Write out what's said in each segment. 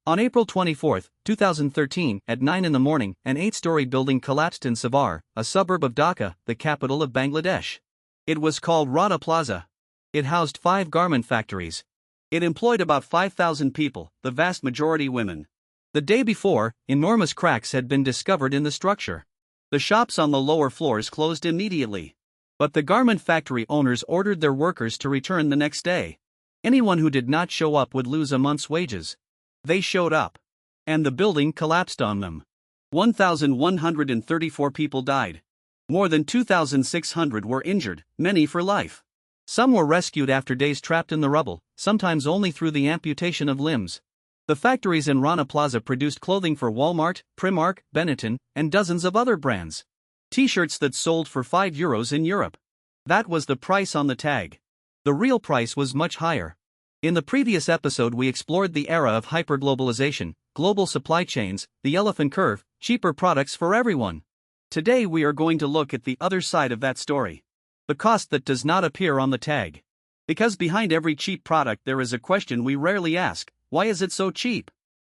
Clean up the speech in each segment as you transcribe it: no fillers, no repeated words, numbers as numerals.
On April 24, 2013, at 9 in the morning, an 8-story building collapsed in Savar, a suburb of Dhaka, the capital of Bangladesh. It was called Rana Plaza. It housed 5 garment factories. It employed about 5,000 people, the vast majority women. The day before, enormous cracks had been discovered in the structure. The shops on the lower floors closed immediately. But the garment factory owners ordered their workers to return the next day. Anyone who did not show up would lose a month's wages. They showed up. And the building collapsed on them. 1,134 people died. More than 2,600 were injured, many for life. Some were rescued after days trapped in the rubble, sometimes only through the amputation of limbs. The factories in Rana Plaza produced clothing for Walmart, Primark, Benetton, and dozens of other brands. T-shirts that sold for €5 in Europe. That was the price on the tag. The real price was much higher. In the previous episode we explored the era of hyperglobalization, global supply chains, the elephant curve, cheaper products for everyone. Today we are going to look at the other side of that story. The cost that does not appear on the tag. Because behind every cheap product there is a question we rarely ask: why is it so cheap?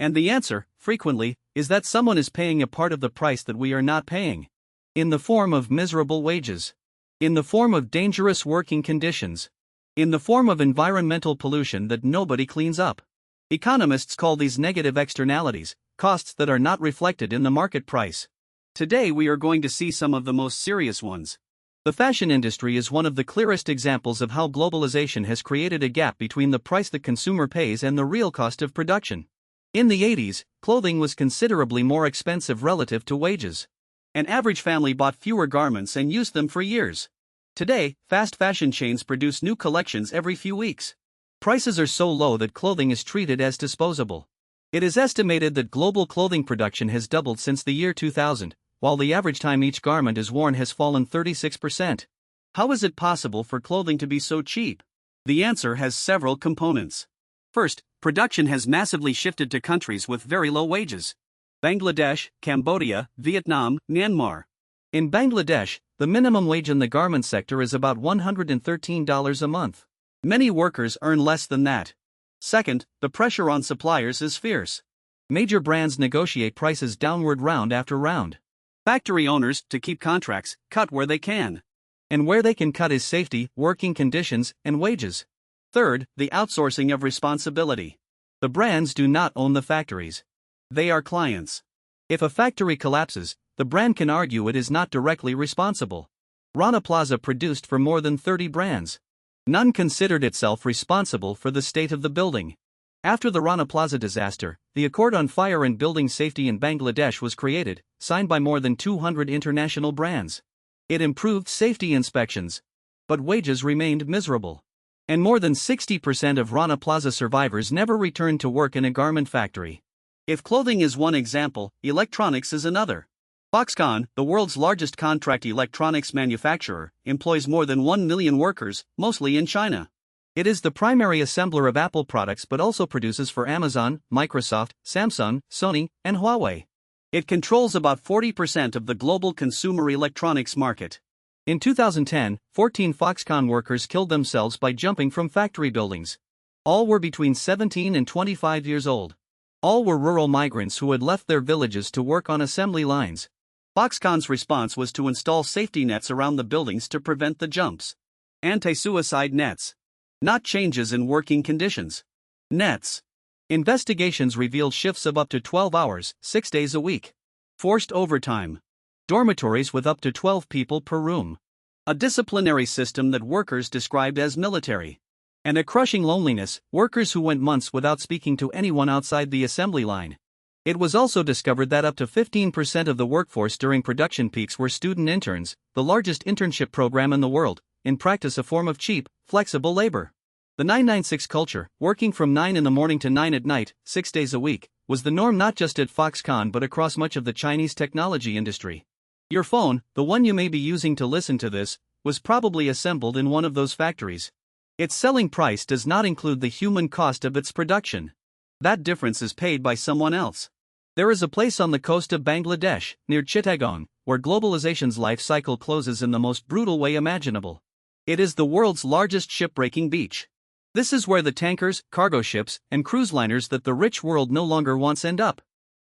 And the answer, frequently, is that someone is paying a part of the price that we are not paying. In the form of miserable wages. In the form of dangerous working conditions. In the form of environmental pollution that nobody cleans up. Economists call these negative externalities, costs that are not reflected in the market price. Today we are going to see some of the most serious ones. The fashion industry is one of the clearest examples of how globalization has created a gap between the price the consumer pays and the real cost of production. In the 80s, clothing was considerably more expensive relative to wages. An average family bought fewer garments and used them for years. Today, fast fashion chains produce new collections every few weeks. Prices are so low that clothing is treated as disposable. It is estimated that global clothing production has doubled since the year 2000, while the average time each garment is worn has fallen 36%. How is it possible for clothing to be so cheap? The answer has several components. First, production has massively shifted to countries with very low wages. Bangladesh, Cambodia, Vietnam, Myanmar. In Bangladesh, the minimum wage in the garment sector is about $113 a month. Many workers earn less than that. Second, the pressure on suppliers is fierce. Major brands negotiate prices downward round after round. Factory owners, to keep contracts, cut where they can. And where they can cut is safety, working conditions, and wages. Third, the outsourcing of responsibility. The brands do not own the factories. They are clients. If a factory collapses, the brand can argue it is not directly responsible. Rana Plaza produced for more than 30 brands. None considered itself responsible for the state of the building. After the Rana Plaza disaster, the Accord on Fire and Building Safety in Bangladesh was created, signed by more than 200 international brands. It improved safety inspections. But wages remained miserable. And more than 60% of Rana Plaza survivors never returned to work in a garment factory. If clothing is one example, electronics is another. Foxconn, the world's largest contract electronics manufacturer, employs more than 1 million workers, mostly in China. It is the primary assembler of Apple products but also produces for Amazon, Microsoft, Samsung, Sony, and Huawei. It controls about 40% of the global consumer electronics market. In 2010, 14 Foxconn workers killed themselves by jumping from factory buildings. All were between 17 and 25 years old. All were rural migrants who had left their villages to work on assembly lines. Foxconn's response was to install safety nets around the buildings to prevent the jumps. Anti-suicide nets. Not changes in working conditions. Nets. Investigations revealed shifts of up to 12 hours, 6 days a week. Forced overtime. Dormitories with up to 12 people per room. A disciplinary system that workers described as military. And a crushing loneliness, workers who went months without speaking to anyone outside the assembly line. It was also discovered that up to 15% of the workforce during production peaks were student interns, the largest internship program in the world, in practice a form of cheap, flexible labor. The 996 culture, working from 9 in the morning to 9 at night, 6 days a week, was the norm not just at Foxconn but across much of the Chinese technology industry. Your phone, the one you may be using to listen to this, was probably assembled in one of those factories. Its selling price does not include the human cost of its production. That difference is paid by someone else. There is a place on the coast of Bangladesh, near Chittagong, where globalization's life cycle closes in the most brutal way imaginable. It is the world's largest shipbreaking beach. This is where the tankers, cargo ships, and cruise liners that the rich world no longer wants end up.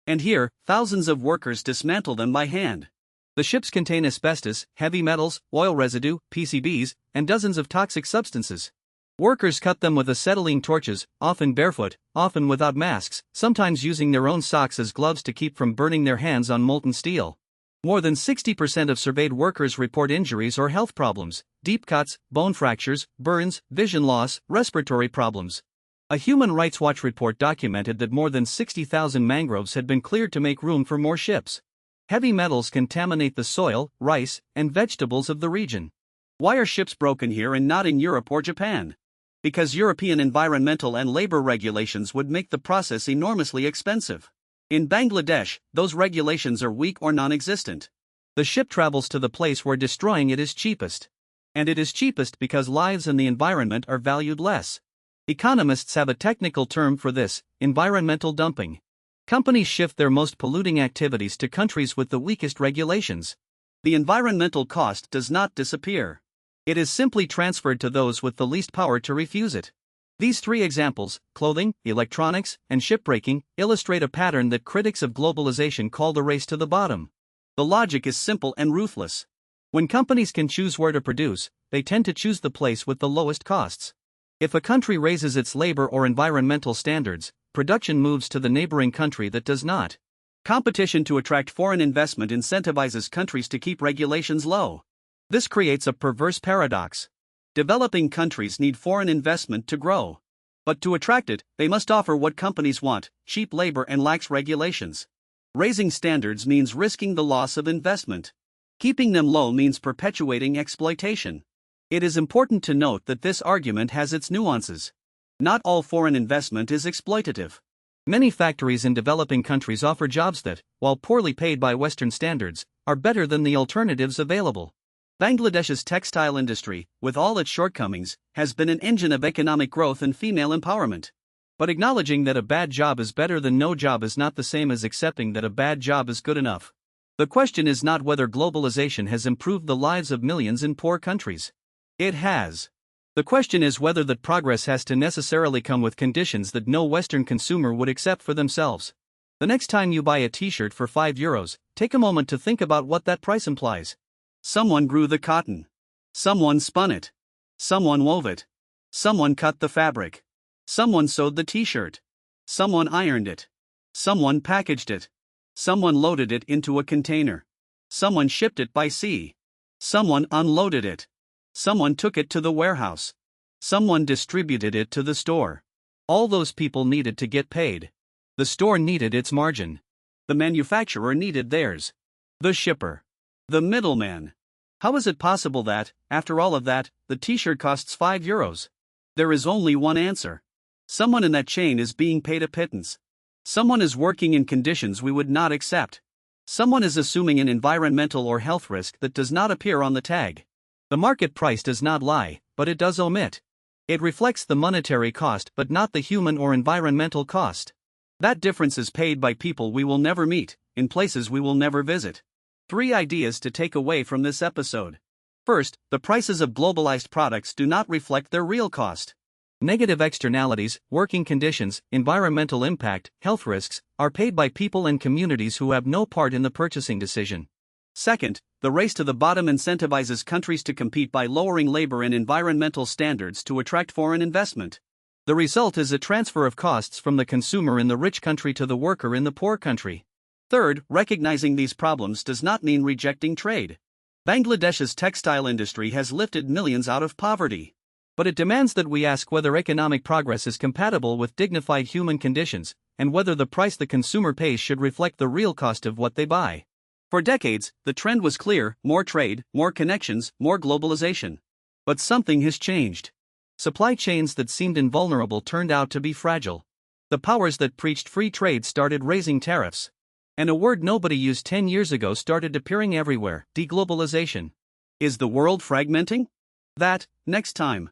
And here, thousands of workers dismantle them by hand. The ships contain asbestos, heavy metals, oil residue, PCBs, and dozens of toxic substances. Workers cut them with acetylene torches, often barefoot, often without masks, sometimes using their own socks as gloves to keep from burning their hands on molten steel. More than 60% of surveyed workers report injuries or health problems, deep cuts, bone fractures, burns, vision loss, respiratory problems. A Human Rights Watch report documented that more than 60,000 mangroves had been cleared to make room for more ships. Heavy metals contaminate the soil, rice, and vegetables of the region. Why are ships broken here and not in Europe or Japan? Because European environmental and labor regulations would make the process enormously expensive. In Bangladesh, those regulations are weak or non-existent. The ship travels to the place where destroying it is cheapest. And it is cheapest because lives and the environment are valued less. Economists have a technical term for this: environmental dumping. Companies shift their most polluting activities to countries with the weakest regulations. The environmental cost does not disappear. It is simply transferred to those with the least power to refuse it. These three examples, clothing, electronics, and shipbreaking, illustrate a pattern that critics of globalization call the race to the bottom. The logic is simple and ruthless. When companies can choose where to produce, they tend to choose the place with the lowest costs. If a country raises its labor or environmental standards, production moves to the neighboring country that does not. Competition to attract foreign investment incentivizes countries to keep regulations low. This creates a perverse paradox. Developing countries need foreign investment to grow. But to attract it, they must offer what companies want: cheap labor and lax regulations. Raising standards means risking the loss of investment. Keeping them low means perpetuating exploitation. It is important to note that this argument has its nuances. Not all foreign investment is exploitative. Many factories in developing countries offer jobs that, while poorly paid by Western standards, are better than the alternatives available. Bangladesh's textile industry, with all its shortcomings, has been an engine of economic growth and female empowerment. But acknowledging that a bad job is better than no job is not the same as accepting that a bad job is good enough. The question is not whether globalization has improved the lives of millions in poor countries. It has. The question is whether that progress has to necessarily come with conditions that no Western consumer would accept for themselves. The next time you buy a t-shirt for €5, take a moment to think about what that price implies. Someone grew the cotton. Someone spun it. Someone wove it. Someone cut the fabric. Someone sewed the t-shirt. Someone ironed it. Someone packaged it. Someone loaded it into a container. Someone shipped it by sea. Someone unloaded it. Someone took it to the warehouse. Someone distributed it to the store. All those people needed to get paid. The store needed its margin. The manufacturer needed theirs. The shipper. The middleman. How is it possible that, after all of that, the t-shirt costs €5? There is only one answer. Someone in that chain is being paid a pittance. Someone is working in conditions we would not accept. Someone is assuming an environmental or health risk that does not appear on the tag. The market price does not lie, but it does omit. It reflects the monetary cost but not the human or environmental cost. That difference is paid by people we will never meet, in places we will never visit. 3 ideas to take away from this episode. First, the prices of globalized products do not reflect their real cost. Negative externalities, working conditions, environmental impact, health risks, are paid by people and communities who have no part in the purchasing decision. Second, the race to the bottom incentivizes countries to compete by lowering labor and environmental standards to attract foreign investment. The result is a transfer of costs from the consumer in the rich country to the worker in the poor country. Third, recognizing these problems does not mean rejecting trade. Bangladesh's textile industry has lifted millions out of poverty. But it demands that we ask whether economic progress is compatible with dignified human conditions, and whether the price the consumer pays should reflect the real cost of what they buy. For decades, the trend was clear: more trade, more connections, more globalization. But something has changed. Supply chains that seemed invulnerable turned out to be fragile. The powers that preached free trade started raising tariffs. And a word nobody used 10 years ago started appearing everywhere: deglobalization. Is the world fragmenting? That, next time.